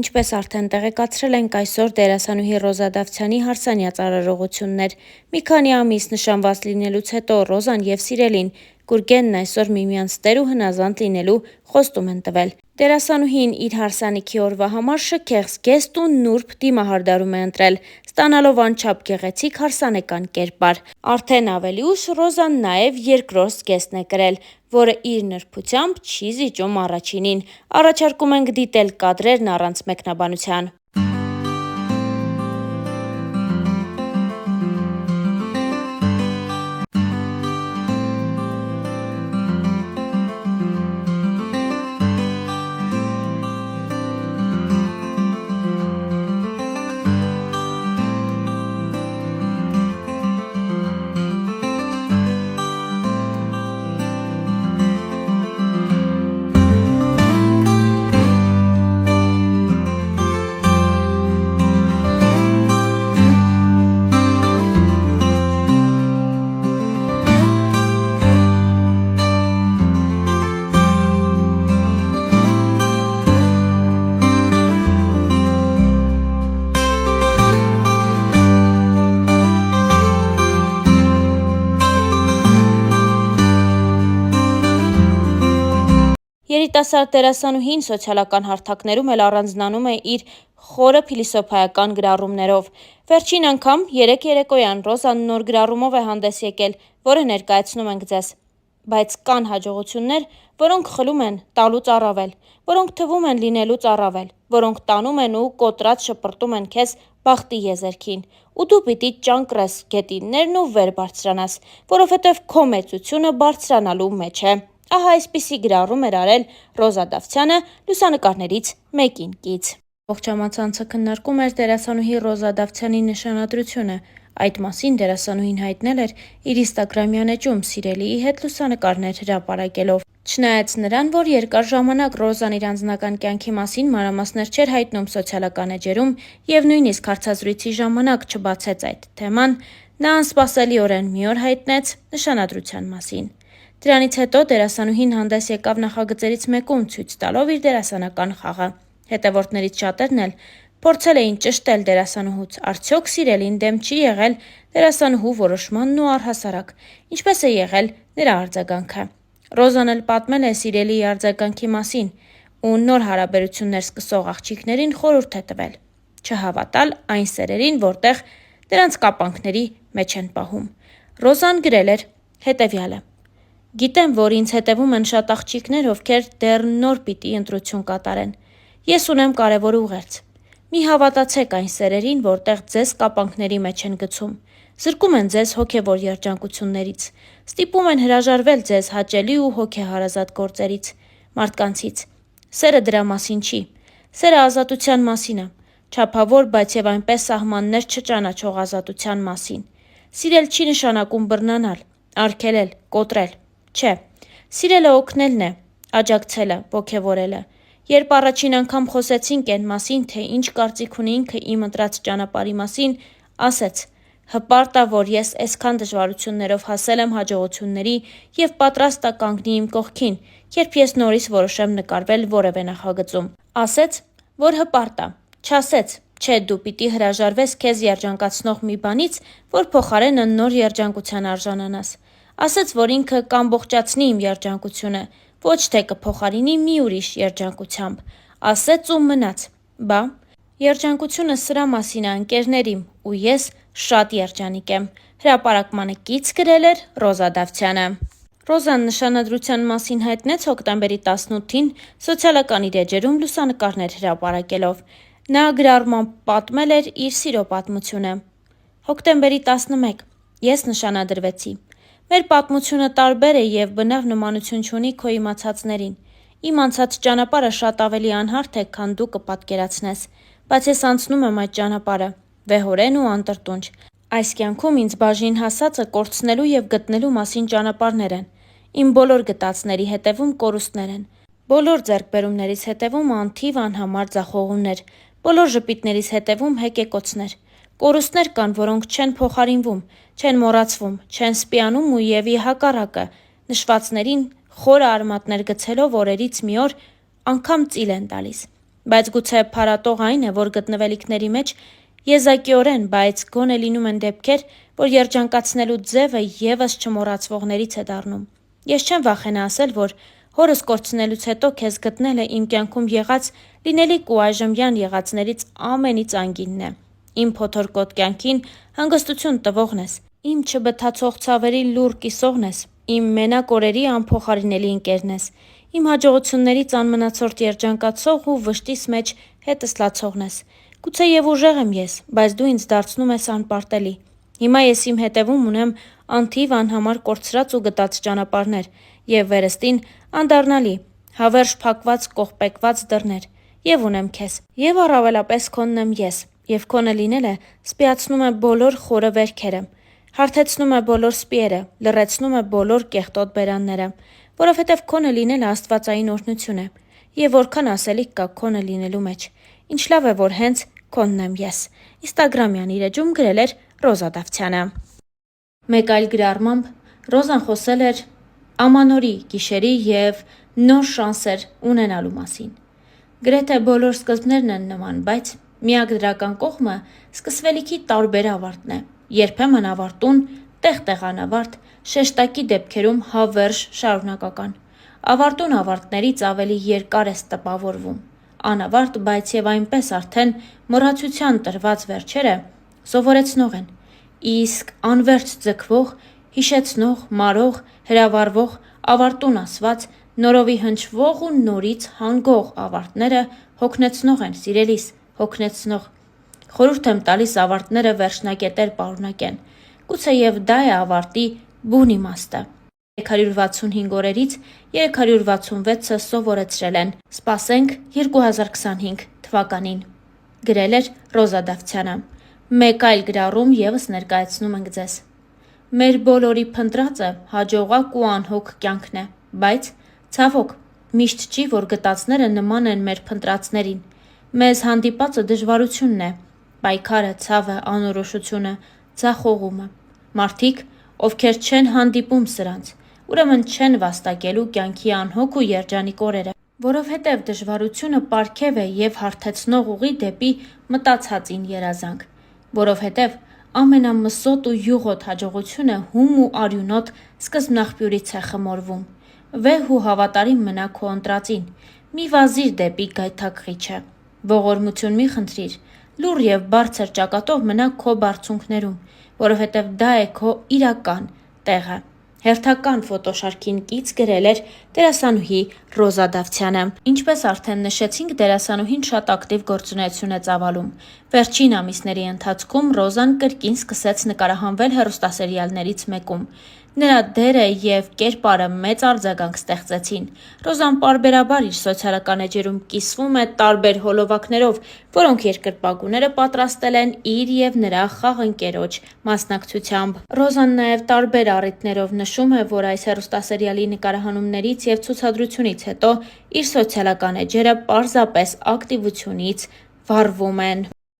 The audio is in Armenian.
Ինչպես արդեն տեղեկացրել ենք, այսօր դերասանուհի Ռոզա Դավթյանի հարսանյաց արարողություններ։ Մի քանի ամիս նշանված լինելուց հետո Ռոզան եւ Սիրելին Գուրգենն այսօր միմյանց տեր ու հնազանդ լինելու խոստում են տվել։ Դերասանուհին իր հարսանիքի օրվա համար շքեղ զգեստ ու նուրբ դիմահարդարում է ընտրել, ստանալով անչափ գեղեցիկ հարսանեկան կերպար։ Արդեն ավելի ուշ Ռոզան նաև երկրորդ զգեստն է կրել, որը իր նրբությամբ չի զիջում առաջինին։ Առաջարկում ենք դիտել կադրերն առանց մեկնաբանության։ Երիտասարդ դերասանուհին սոցիալական հարթակներում էլ առանձնանում է իր խորը փիլիսոփայական գրառումներով։ Վերջին անգամ երեկ երեկոյան Ռոզան նոր գրառումով է հանդես եկել, որը ներկայացնում ենք ձեզ։ Բայց կան հաջողություններ, որոնք խլում են տալուց առավել, որոնք թվում են լինելուց առավել, որոնք տանում են ու կոտրած շպրտում են քեզ բախտի եզերքին, ու դու պիտի ճանկռես գետիններն ու վեր բարձրանաս, որովհետև քո մեծությունը բարձրանալու մեջ է։ Ահա այսպիսի գրառում էր արել Ռոզա Դավթյանը լուսանկարներից մեկին կից։ Ողջ համացանցը քննարկում էր դերասանուհի Ռոզա Դավթյանի նշանադրությունը։ Այդ մասին դերասանուհին հայտնել էր իր ինստագրամյան էջում Սիրելիի հետ լուսանկարներ հրապարակելով։ Չնայած նրան, որ երկար ժամանակ Ռոզան իր անձնական կյանքի մասին մանրամասներ չէր հայտնում սոցիալական էջերում եւ նույնիսկ հարցազրույցի ժամանակ չբացեց այդ թեման, նա անսպասելիորեն մի օր հայտնեց նշանադրության մասին։ Դրանից հետո դերասանուհին հանդես եկավ նախագծերից մեկում ցույց տալով իր դերասանական խաղը։ Հետևորդներից շատերն էլ փորձել էին ճշտել դերասանուհուց, արդյոք Սիրելին դեմ չի եղել դերասանուհու որոշմանն ու առհասարակ ինչպես է եղել նրա արձագանքը։ Ռոզան էլ պատմել է Սիրելիի արձագանքի մասին ու նոր հարաբերություններ սկսող աղջիկներին խորհուրդ է տվել չհավատալ այն սերերին, որտեղ դրանց կապանքների մեջ են պահում։ Ռոզան գրել էր հետևյալը. Գիտեմ, որ ինձ հետևում են շատ աղջիկներ, ովքեր դեռ նոր պիտի ընտրություն կատարեն։ Ես ունեմ կարևոր ուղերձ։ Մի հավատացեք այն սերերին, որտեղ ձեզ կապանքների մեջ են գցում։ Զրկում են ձեզ հոգևոր երջանկություններից։ Ստիպում են հրաժարվել ձեզ հաճելի ու հոգեհարազատ գործերից, մարդկանցից։ Սերը դրա մասին չի։ Սերը ազատության մասին է։ Չափավոր, բայց եւ այնպես սահմաններ չճանաչող ազատության մասին։ Սիրել չի նշանակում բռնանալ, արգելել, կոտրել։ Չէ, սիրելը օգնելն է, աջակցելը, ոգևորելը։ Երբ առաջին անգամ խոսեցինք այն մասին, թե ինչ կարծիք ունի ինքը իմ ընտրած ճանապարհի մասին, ասեց. հպարտ է, որ ես այսքան դժվարություններով հասել եմ հաջողությունների եւ պատրաստ է կանգնի իմ կողքին, երբ ես նորից որոշեմ նկարվել որևէ նախագծում։ Ասեց, որ հպարտ է, չասեց, չէ դու պիտի հրաժարվես քեզ երջանկացնող մի բանից, որ փոխարենը նոր երջանկության արժանանաս։ Ասեց, որ ինքը կամբողջացնի իմ երջանկությունը, ոչ թե կփոխարինի մի ուրիշ երջանկությամբ։ Ասեց ու մնաց։ Բա, երջանկությունը սրա մասին է, ընկերներիմ, ու ես շատ երջանիկ եմ։ Հրապարակմանը կից գրել էր Ռոզա Դավթյանը։ Ռոզան նշանադրության մասին հայտնեց հոկտեմբերի 18-ին սոցիալական իր էջերում լուսանկարներ հրապարակելով։ Նա գրառմամբ պատմել էր իր սիրո պատմությունը։ Հոկտեմբերի 11 ես նշանադրվեցի։ Մեր պատմությունը տարբեր է եւ բնավ նմանություն չունի քո իմացածներին։ Իմ անցած ճանապարհը շատ ավելի անհարթ է, քան դու կպատկերացնես, բայց ես անցնում եմ այդ ճանապարհը, վեհորեն ու անտրտունջ։ Այս կյանքում ինձ բաժին հասածը կորցնելու եւ գտնելու մասին ճանապարհներ են։ Իմ բոլոր գտածների հետևում կորուստներ են։ Բոլոր ձեռքբերումներից հետևում անթիվ անհամար ձախողումներ, բոլոր ժպիտներից հետևում հեկեկոցներ։ Կորուստներ կան, որոնք չեն փոխարինվում, չեն մոռացվում, չեն սպիանում ու եւ ի հակառակը, նշվածներին խորը արմատներ գցելով օրերից մի օր անգամ ծիլ են տալիս։ Բայց գուցե փարատող այն է, որ գտնվելիքների մեջ եզակիորեն, բայց գոնե լինում են դեպքեր, որ երջանկացնելու ձևը ևս չմոռացվողներից է դառնում։ Ես չեմ վախենա ասել, որ հորս կորցնելուց հետո քեզ ցտնելը իմ կյանքում եղած լինելիք ու այժմյան եղածներից ամենից անգինն է։ Իմ փոթորկոտ կյանքին հանգստություն տվողն ես, իմ չբթացող ցավերի լուռ կիսողն ես, իմ մենակ օրերի անփոխարինելի ընկերն ես, իմ հաջողություններից անմնացորդ երջանկացող ու վշտիս մեջ հետս լացողն ես։ Գուցեև ուժեղ եմ ես, բայց դու ինձ դարձնում ես անպարտելի։ Հիմա ես իմ հետևում ունեմ անթիվ անհամար կորցրած ու գտած ճանապարհներ եւ վերստին անդառնալի, հավերժ փակված կողպեկված դռներ, եւ ունեմ քեզ, եւ առավելապես քոնն եմ ես, եւ քոնը լինելը սպիացնում է բոլոր խորը վերքերը, հարթեցնում է բոլոր սպիերը, լռեցնում է բոլոր կեղտոտ բերանները, որովհետեւ քոնը լինելը աստվածային օրհնություն է, եւ որքան ասելիք կա քոնը լինելու մեջ։ Ինչ լավ է, որ հենց քոնն եմ ես։ Instagram-յան իր էջում գրել էր Ռոզա Դավթյանը։ Մեկ այլ գրառմամբ Ռոզան խոսել էր ամանորի, գիշերի եւ նոր շանսեր ունենալու մասին։ Գրեթե բոլոր սկզբներն են նման, բայց միակ դրական կողմը սկսվելիքի տարբեր ավարտն է։ Երբեմն ավարտուն, տեղ-տեղ անավարտ, շեշտակի դեպքերում հավերժ շարունակական։ Ավարտուն ավարտներից ավելի երկար է տպավորվում։ Անավարտ, բայց եւ այնպես արդեն մոռացության տրված վերջերը սովորեցնող են, իսկ անverջ ձգվող, հիշեցնող, մարող, հրավառվող, ավարտուն ասված, նորովի հնչվող ու նորից հանգող ավարտները հոգնեցնող են, սիրելիս, հոգնեցնող։ Խորհուրդ եմ տալիս ավարտները վերջնակետեր պարունակեն։ Գուցեև դա է ավարտի բուն իմաստը։ 365 օրերից 366-ը սովորեցրել են։ Սպասենք 2025 թվականին։ Գրել էր Ռոզա Դավթյանը։ Մեկ այլ գրառում եւս ներկայացնում ենք ձեզ։ Մեր բոլորի փնտրածը հաջողակ ու անհոգ կյանքն է, բայց ցավոք, միշտ չի, որ գտածները նման են մեր փնտրածներին։ Մեզ հանդիպածը դժվարությունն է, պայքարը, ցավը, անորոշությունը, ձախողումը։ Մարդիկ, ովքեր չեն հանդիպում սրանց, ուրեմն չեն վաստակելու կյանքի անհոգ ու երջանիկ օրերը, որովհետև դժվարությունը պարգև է եւ հարթեցնող ուղի դեպի մտածածին երազանք, որովհետև ամենամսոտ ու յուղոտ հաջողությունը հում ու արյունոտ սկզբնաղբյուրից է խմորվում։ Վեհ ու հավատարիմ մնա քո ընտրածին, մի վազիր դեպի գայթակղիչը, ողորմություն մի խնդրիր, լուռ եւ բարձր ճակատով մնա քո բարձունքներում, որովհետև դա է քո իրական տեղը։ Հերթական ֆոտոշարքին կից գրել էր դերասանուհի Ռոզա Դավթյանը։ Ինչպես արդեն նշեցինք, դերասանուհին շատ ակտիվ գործունեություն է ծավալում։ Վերջին ամիսների ընթացքում Ռոզան կրկին սկսեց նկարահանվել հեռուստասերիալներից մեկում։ Նրա դերը եւ կերպարը մեծ արձագանք ստեղծեցին։ Ռոզան պարբերաբար իր սոցիալական էջերում կիսվում է տարբեր հոլովակներով, որոնք երկրպագուները պատրաստել են իր եւ նրա խաղընկերոջ մասնակցությամբ։ Ռոզան նաեւ տարբեր առիթներով նշում է, որ այս հեռուստասերիալի նկարահանումներից եւ ցուցադրությունից հետո իր սոցիալական էջերը պարզապես ակտիվությունից վառվում են։